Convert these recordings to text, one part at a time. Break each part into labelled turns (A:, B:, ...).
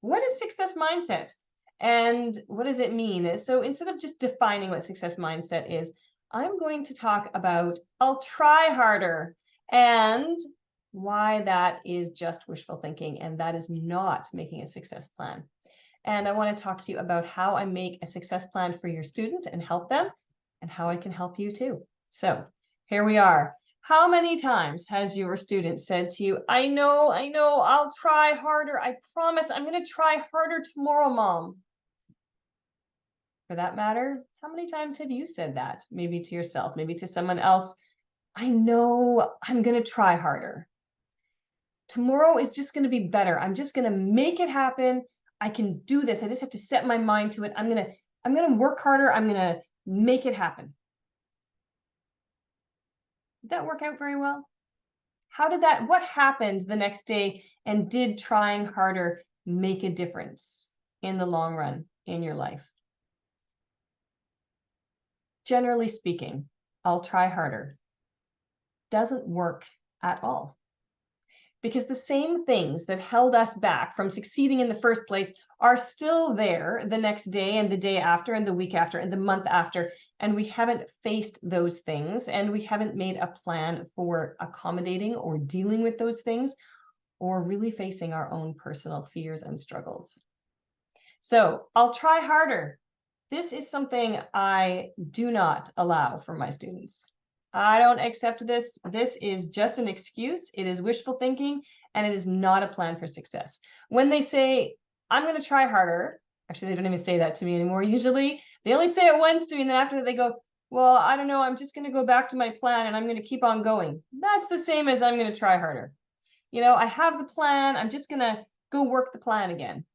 A: what is success mindset? And what does it mean? So instead of just defining what success mindset is, I'm going to talk about I'll try harder and why that is just wishful thinking and that is not making a success plan. And I want to talk to you about how I make a success plan for your student and help them, and how I can help you too. So here we are. How many times has your student said to you, I know, I'll try harder. I promise I'm going to try harder tomorrow, Mom. For that matter, how many times have you said that? Maybe to yourself, maybe to someone else. I know I'm going to try harder. Tomorrow is just going to be better. I'm just going to make it happen. I can do this. I just have to set my mind to it. I'm going to work harder. I'm going to make it happen. Did that work out very well? What happened the next day, and did trying harder make a difference in the long run in your life? Generally speaking, I'll try harder doesn't work at all. Because the same things that held us back from succeeding in the first place are still there the next day and the day after and the week after and the month after. And we haven't faced those things, and we haven't made a plan for accommodating or dealing with those things, or really facing our own personal fears and struggles. So I'll try harder. This is something I do not allow for my students. I don't accept this. This is just an excuse. It is wishful thinking, and it is not a plan for success. When they say, I'm going to try harder, actually, they don't even say that to me anymore. Usually, they only say it once to me, and then after that, they go, well, I don't know. I'm just going to go back to my plan, and I'm going to keep on going. That's the same as I'm going to try harder. I have the plan. I'm just going to go work the plan again.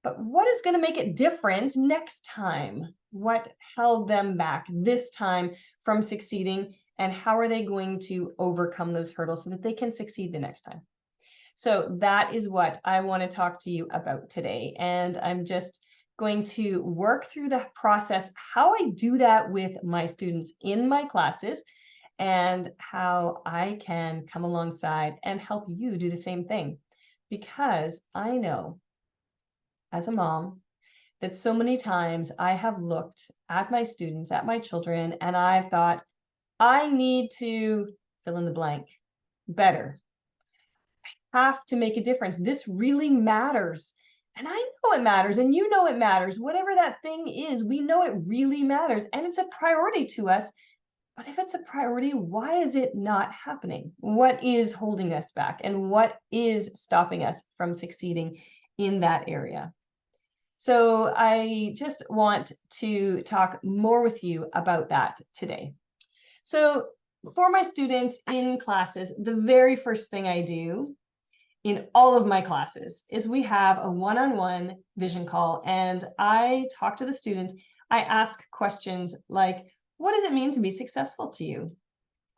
A: But what is going to make it different next time? What held them back this time from succeeding? And how are they going to overcome those hurdles so that they can succeed the next time? So that is what I want to talk to you about today. And I'm just going to work through the process, how I do that with my students in my classes, and how I can come alongside and help you do the same thing. Because I know, as a mom, that so many times I have looked at my students, at my children, and I've thought, I need to fill in the blank better. I have to make a difference. This really matters. And I know it matters, and you know it matters. Whatever that thing is, we know it really matters, and it's a priority to us. But if it's a priority, why is it not happening? What is holding us back, and what is stopping us from succeeding in that area? So I just want to talk more with you about that today. So for my students in classes, the very first thing I do in all of my classes is we have a one-on-one vision call, and I talk to the student. I ask questions like, what does it mean to be successful to you?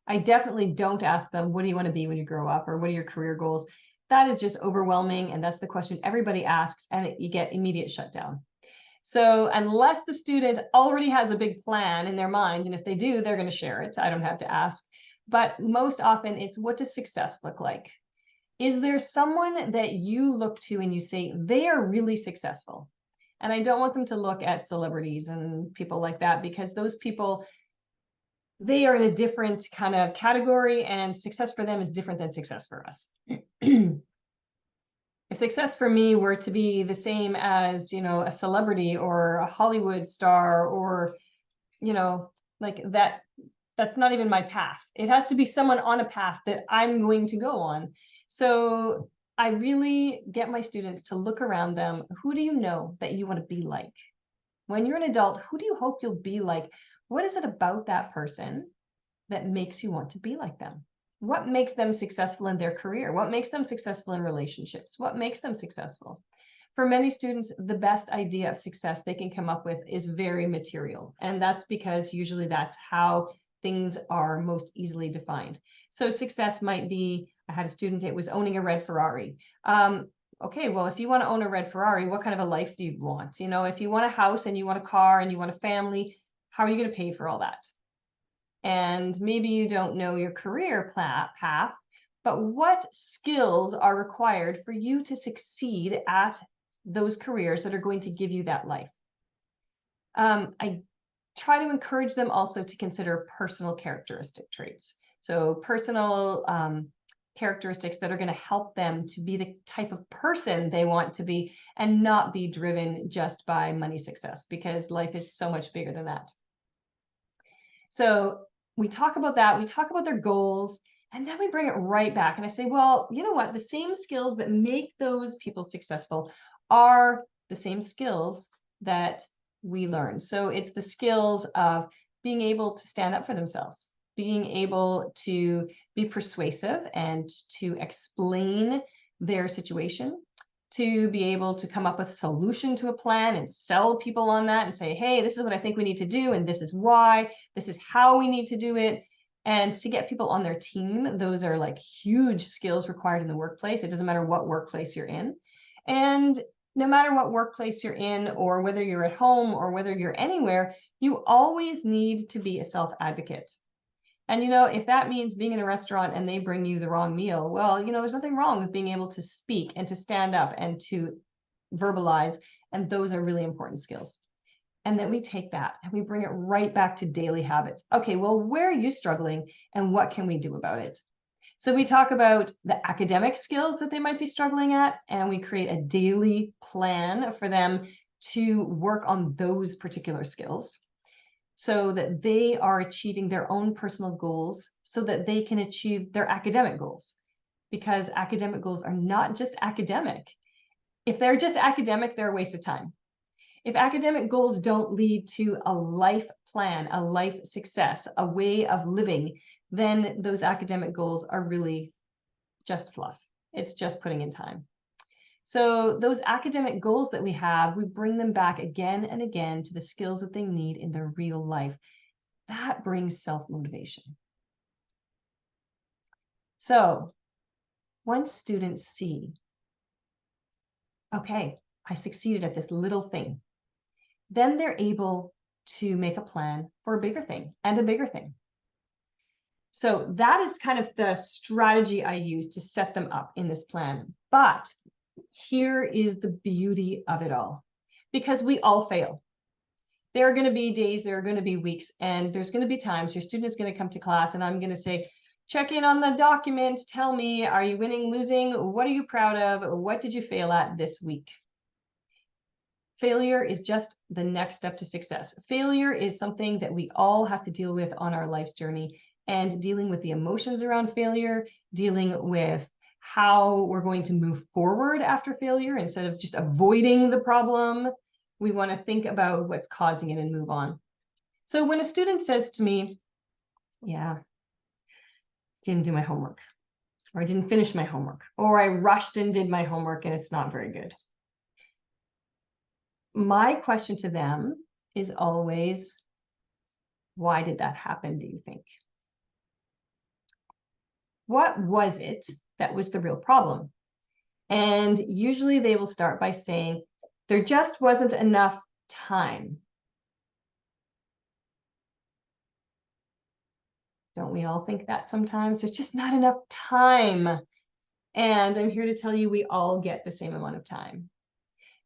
A: I definitely don't ask them, what do you want to be when you grow up, or what are your career goals? That is just overwhelming, and that's the question everybody asks, and you get immediate shutdown. So unless the student already has a big plan in their mind, and if they do, they're going to share it. I don't have to ask. But most often it's, what does success look like? Is there someone that you look to and you say, they are really successful? And I don't want them to look at celebrities and people like that, because those people, they are in a different kind of category, and success for them is different than success for us. If success for me were to be the same as, a celebrity or a Hollywood star, or, like that, that's not even my path. It has to be someone on a path that I'm going to go on. So I really get my students to look around them. Who do you know that you want to be like? When you're an adult, who do you hope you'll be like? What is it about that person that makes you want to be like them? What makes them successful in their career? What makes them successful in relationships? What makes them successful? For many students, the best idea of success they can come up with is very material. And that's because usually that's how things are most easily defined. So success might be, I had a student, it was owning a red Ferrari. Okay, well, if you want to own a red Ferrari, what kind of a life do you want? If you want a house and you want a car and you want a family, how are you going to pay for all that? And maybe you don't know your career path, but what skills are required for you to succeed at those careers that are going to give you that life. I try to encourage them also to consider personal characteristic traits. So personal characteristics that are going to help them to be the type of person they want to be and not be driven just by money success, because life is so much bigger than that. So we talk about that, we talk about their goals, and then we bring it right back. And I say, well, you know what? The same skills that make those people successful are the same skills that we learn. So it's the skills of being able to stand up for themselves, being able to be persuasive and to explain their situation, to be able to come up with a solution to a plan and sell people on that and say, hey, this is what I think we need to do, and this is why, this is how we need to do it. And to get people on their team, those are like huge skills required in the workplace. It doesn't matter what workplace you're in. And no matter what workplace you're in, or whether you're at home or whether you're anywhere, you always need to be a self-advocate. And, if that means being in a restaurant and they bring you the wrong meal, well, there's nothing wrong with being able to speak and to stand up and to verbalize. And those are really important skills. And then we take that and we bring it right back to daily habits. Okay, well, where are you struggling and what can we do about it? So we talk about the academic skills that they might be struggling at, and we create a daily plan for them to work on those particular skills so that they are achieving their own personal goals so that they can achieve their academic goals. Because academic goals are not just academic. If they're just academic, they're a waste of time. If academic goals don't lead to a life plan, a life success, a way of living, then those academic goals are really just fluff. It's just putting in time. So those academic goals that we have, we bring them back again and again to the skills that they need in their real life. That brings self-motivation. So once students see, okay, I succeeded at this little thing, then they're able to make a plan for a bigger thing and a bigger thing. So that is kind of the strategy I use to set them up in this plan. But here is the beauty of it all, because we all fail. There are going to be days, there are going to be weeks, and there's going to be times your student is going to come to class and I'm going to say, check in on the document. Tell me, are you winning, losing? What are you proud of? What did you fail at this week? Failure is just the next step to success. Failure is something that we all have to deal with on our life's journey, and dealing with the emotions around failure, dealing with how we're going to move forward after failure instead of just avoiding the problem. We want to think about what's causing it and move on. So when a student says to me, yeah, didn't do my homework, or I didn't finish my homework, or I rushed and did my homework and it's not very good, my question to them is always, why did that happen, do you think? What was it that was the real problem? And usually they will start by saying, there just wasn't enough time. Don't we all think that sometimes? There's just not enough time. And I'm here to tell you, we all get the same amount of time.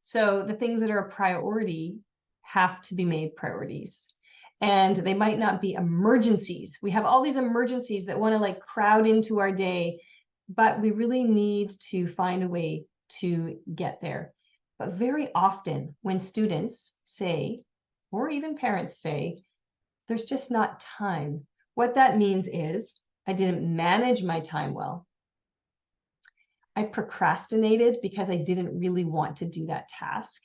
A: So the things that are a priority have to be made priorities. And they might not be emergencies. We have all these emergencies that want to like crowd into our day, but we really need to find a way to get there. But very often when students say, or even parents say, there's just not time, what that means is I didn't manage my time well. I procrastinated because I didn't really want to do that task.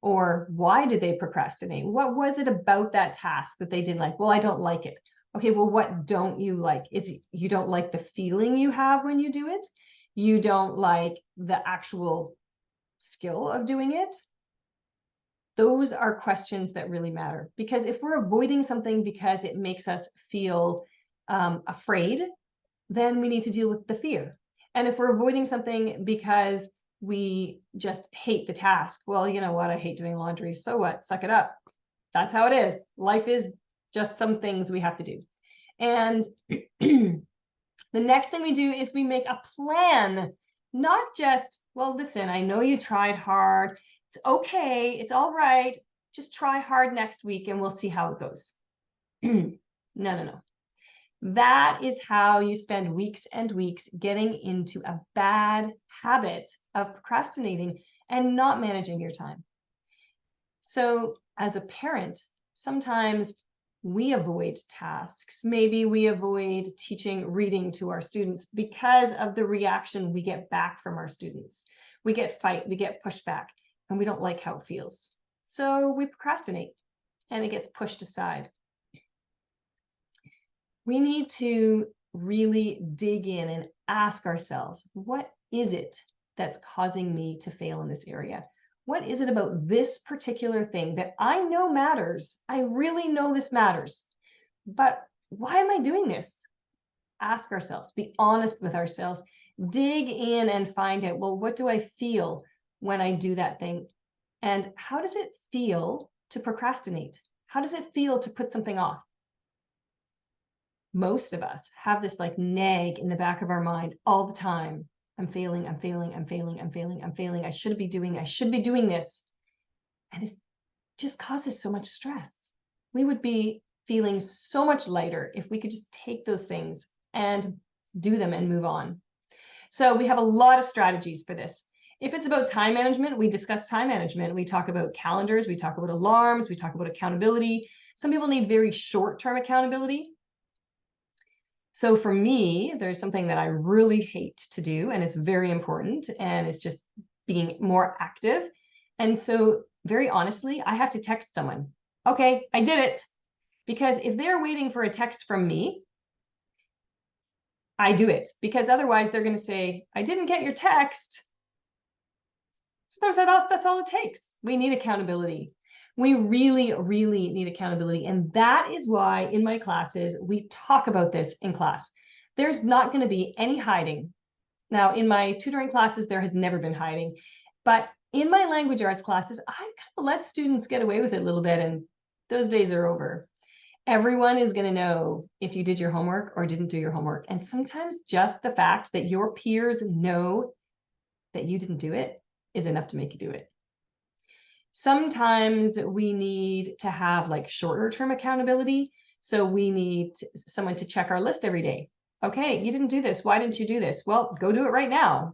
A: Or why did they procrastinate? What was it about that task that they didn't like? Well, I don't like it. Okay, well, what don't you like? Is it you don't like the feeling you have when you do it? You don't like the actual skill of doing it? Those are questions that really matter, because if we're avoiding something because it makes us feel afraid, then we need to deal with the fear. And if we're avoiding something because we just hate the task, well, you know what? I hate doing laundry. So what? Suck it up. That's how it is. Life is just some things we have to do. And the next thing we do is we make a plan Not just, well, listen, I know you tried hard. It's okay. It's all right. Just try hard next week and we'll see how it goes. No, no, no. That is how you spend weeks and weeks getting into a bad habit of procrastinating and not managing your time. So as a parent, sometimes we avoid tasks. Maybe we avoid teaching reading to our students because of the reaction we get back from our students. We get fight, we get pushback, and we don't like how it feels. So we procrastinate and it gets pushed aside. We need to really dig in and ask ourselves, what is it that's causing me to fail in this area? What is it about this particular thing that I know matters? I really know this matters, but why am I doing this? Ask ourselves, be honest with ourselves, dig in and find out, well, what do I feel when I do that thing? And how does it feel to procrastinate? How does it feel to put something off? Most of us have this like nag in the back of our mind all the time. I'm failing, I'm failing, I'm failing, I'm failing, I'm failing. I should be doing this. And it just causes so much stress. We would be feeling so much lighter if we could just take those things and do them and move on. So we have a lot of strategies for this. If it's about time management, we discuss time management. We talk about calendars, we talk about alarms, we talk about accountability. Some people need very short-term accountability. So for me, there's something that I really hate to do, and it's very important, and it's just being more active. And so very honestly, I have to text someone. Okay, I did it. Because if they're waiting for a text from me, I do it. Because otherwise they're going to say, I didn't get your text. Sometimes that's all it takes. We need accountability. We really, really need accountability. And that is why in my classes, we talk about this in class. There's not going to be any hiding. Now, in my tutoring classes, there has never been hiding. But in my language arts classes, I kind of let students get away with it a little bit, and those days are over. Everyone is going to know if you did your homework or didn't do your homework. And sometimes just the fact that your peers know that you didn't do it is enough to make you do it. Sometimes we need to have like shorter term accountability. So we need someone to check our list every day. Okay, you didn't do this. Why didn't you do this? Well, go do it right now.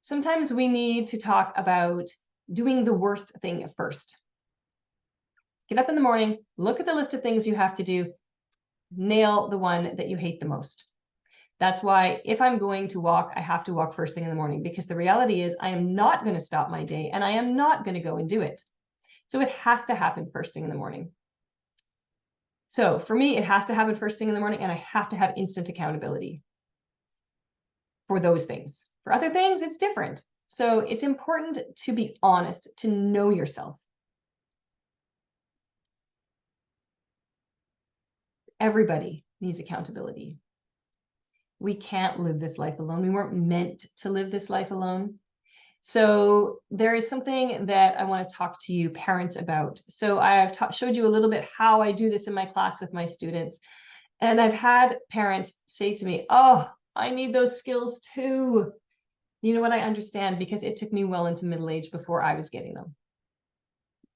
A: Sometimes we need to talk about doing the worst thing first. Get up in the morning, look at the list of things you have to do, nail the one that you hate the most. That's why if I'm going to walk, I have to walk first thing in the morning, because the reality is I am not going to stop my day and I am not going to go and do it. So it has to happen first thing in the morning. So for me, it has to happen first thing in the morning, and I have to have instant accountability for those things. For other things, it's different. So it's important to be honest, to know yourself. Everybody needs accountability. We can't live this life alone. We weren't meant to live this life alone. So there is something that I want to talk to you parents about. So I've showed you a little bit how I do this in my class with my students. And I've had parents say to me, oh, I need those skills too. You know what? I understand, because it took me well into middle age before I was getting them.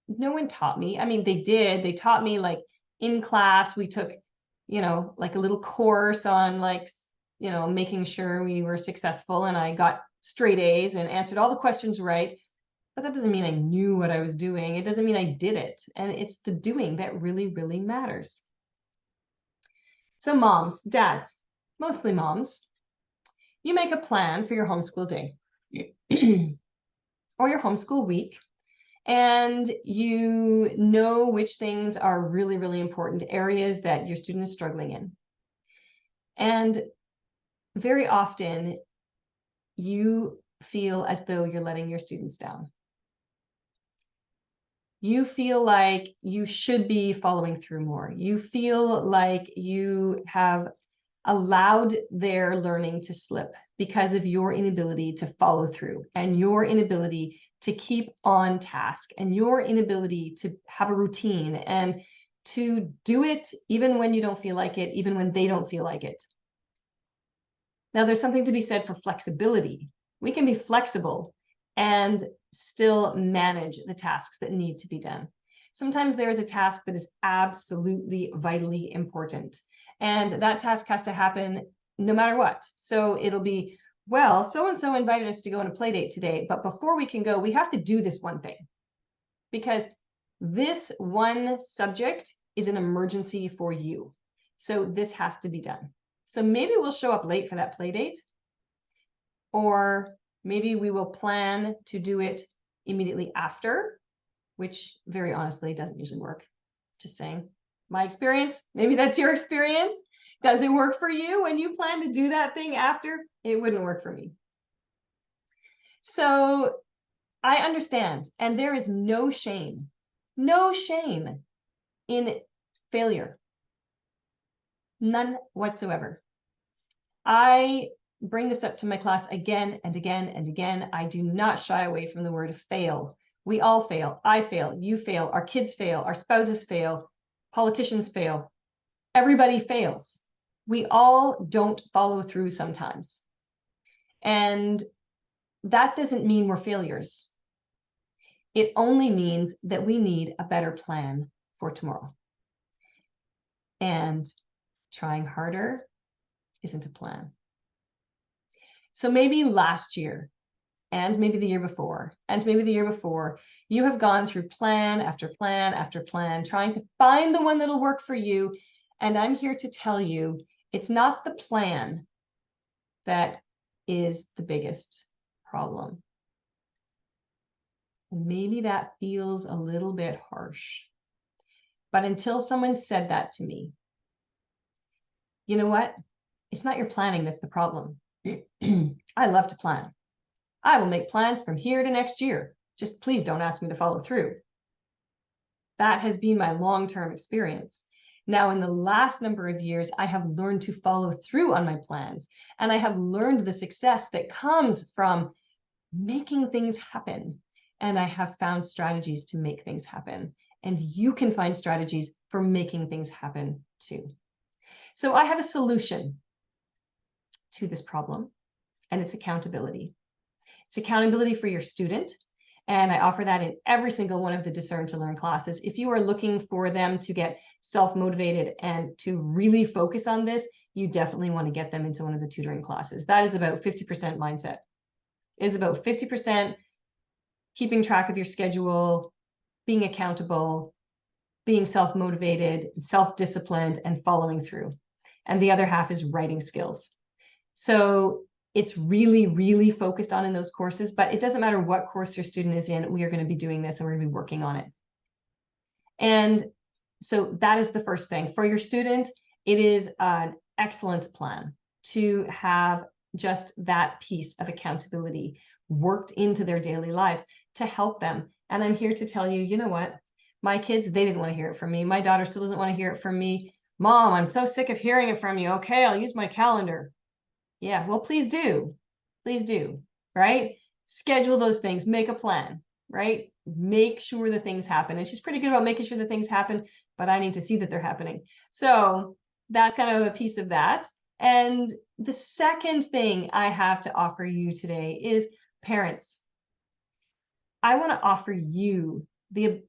A: No one taught me. I mean, they did. They taught me like in class, we took, like a little course on like, making sure we were successful, and I got straight A's and answered all the questions right. But that doesn't mean I knew what I was doing. It doesn't mean I did it. And it's the doing that really, really matters. So moms, dads, mostly moms, you make a plan for your homeschool day or your homeschool week, and you know which things are really, really important areas that your student is struggling in. And very often you feel as though you're letting your students down. You feel like you should be following through more. You feel like you have allowed their learning to slip because of your inability to follow through, and your inability to keep on task, and your inability to have a routine and to do it even when you don't feel like it, even when they don't feel like it. Now, there's something to be said for flexibility. We can be flexible and still manage the tasks that need to be done. Sometimes there is a task that is absolutely vitally important, and that task has to happen no matter what. So it'll be, well, so-and-so invited us to go on a play date today, but before we can go, we have to do this one thing, because this one subject is an emergency for you. So this has to be done. So maybe we'll show up late for that play date, or maybe we will plan to do it immediately after, which very honestly doesn't usually work. Just saying. My experience, maybe that's your experience. Does it work for you when you plan to do that thing after? It wouldn't work for me. So I understand, and there is no shame in failure. None whatsoever. I bring this up to my class again and again and again. I do not shy away from the word fail. We all fail. I fail. You fail. Our kids fail. Our spouses fail. Politicians fail. Everybody fails. We all don't follow through sometimes. And that doesn't mean we're failures. It only means that we need a better plan for tomorrow. And trying harder isn't a plan. So maybe last year, and maybe the year before, and maybe the year before, you have gone through plan after plan after plan, trying to find the one that'll work for you. And I'm here to tell you, it's not the plan that is the biggest problem. And maybe that feels a little bit harsh. But until someone said that to me, you know what? It's not your planning that's the problem. I love to plan. I will make plans from here to next year. Just please don't ask me to follow through. That has been my long-term experience. Now, in the last number of years, I have learned to follow through on my plans, and I have learned the success that comes from making things happen. And I have found strategies to make things happen. And you can find strategies for making things happen too. So I have a solution to this problem, and it's accountability. It's accountability for your student, and I offer that in every single one of the Discern to Learn classes. If you are looking for them to get self-motivated and to really focus on this, you definitely want to get them into one of the tutoring classes. That is about 50% mindset. It is about 50% keeping track of your schedule, being accountable, being self-motivated, self-disciplined, and following through. And the other half is writing skills. So it's really, really focused on in those courses, but it doesn't matter what course your student is in, we are going to be doing this and we're going to be working on it. And so that is the first thing. For your student, it is an excellent plan to have just that piece of accountability worked into their daily lives to help them. And I'm here to tell you, you know what? My kids, they didn't want to hear it from me. My daughter still doesn't want to hear it from me. Mom, I'm so sick of hearing it from you. Okay, I'll use my calendar. Yeah, well, please do, right? Schedule those things, make a plan, right? Make sure that things happen. And she's pretty good about making sure that things happen, but I need to see that they're happening. So that's kind of a piece of that. And the second thing I have to offer you today is parents. I want to offer you the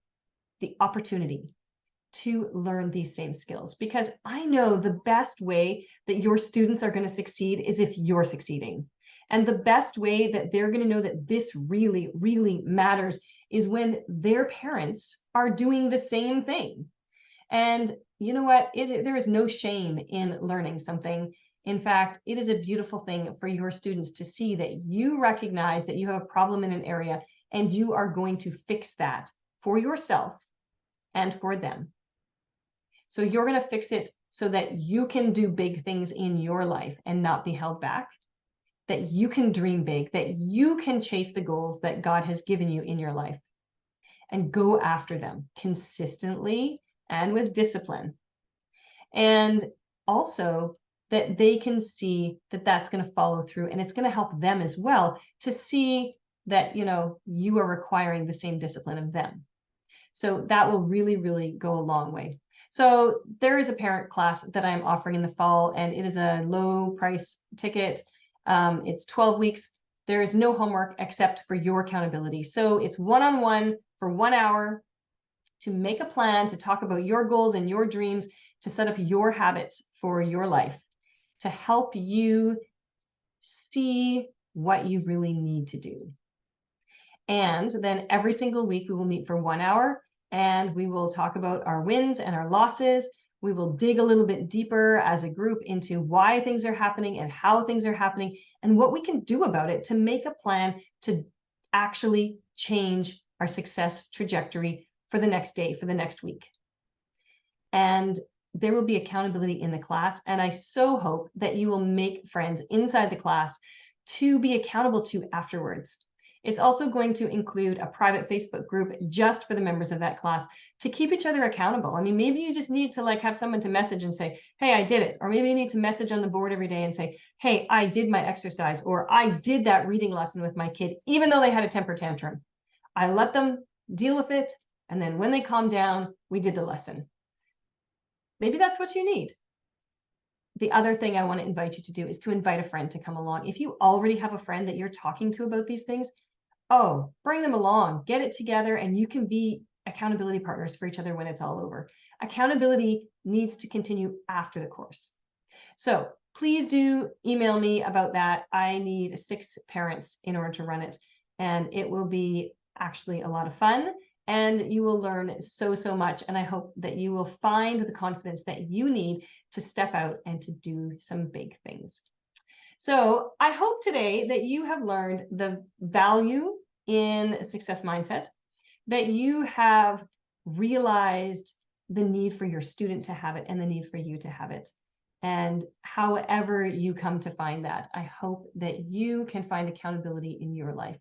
A: opportunity to learn these same skills, because I know the best way that your students are going to succeed is if you're succeeding. And the best way that they're going to know that this really, really matters is when their parents are doing the same thing. And you know what? There is no shame in learning something. In fact, it is a beautiful thing for your students to see that you recognize that you have a problem in an area and you are going to fix that for yourself and for them. So you're going to fix it so that you can do big things in your life and not be held back, that you can dream big, that you can chase the goals that God has given you in your life and go after them consistently and with discipline. And also that they can see that that's going to follow through, and it's going to help them as well to see that, you know, you are requiring the same discipline of them. So that will really, really go a long way. So there is a parent class that I'm offering in the fall, and it is a low price ticket. It's 12 weeks. There is no homework except for your accountability. So it's one-on-one for 1 hour to make a plan, to talk about your goals and your dreams, to set up your habits for your life, to help you see what you really need to do. And then every single week we will meet for 1 hour and we will talk about our wins and our losses. We will dig a little bit deeper as a group into why things are happening and how things are happening and what we can do about it to make a plan to actually change our success trajectory for the next day, for the next week. And there will be accountability in the class. And I so hope that you will make friends inside the class to be accountable to afterwards. It's also going to include a private Facebook group just for the members of that class to keep each other accountable. I mean, maybe you just need to have someone to message and say, hey, I did it. Or maybe you need to message on the board every day and say, hey, I did my exercise, or I did that reading lesson with my kid, even though they had a temper tantrum. I let them deal with it. And then when they calmed down, we did the lesson. Maybe that's what you need. The other thing I want to invite you to do is to invite a friend to come along. If you already have a friend that you're talking to about these things, bring them along, get it together, and you can be accountability partners for each other when it's all over. Accountability needs to continue after the course. So please do email me about that. I need 6 parents in order to run it, and it will be actually a lot of fun. And you will learn so much. And I hope that you will find the confidence that you need to step out and to do some big things. So I hope today that you have learned the value in a success mindset, that you have realized the need for your student to have it and the need for you to have it. And however you come to find that, I hope that you can find accountability in your life.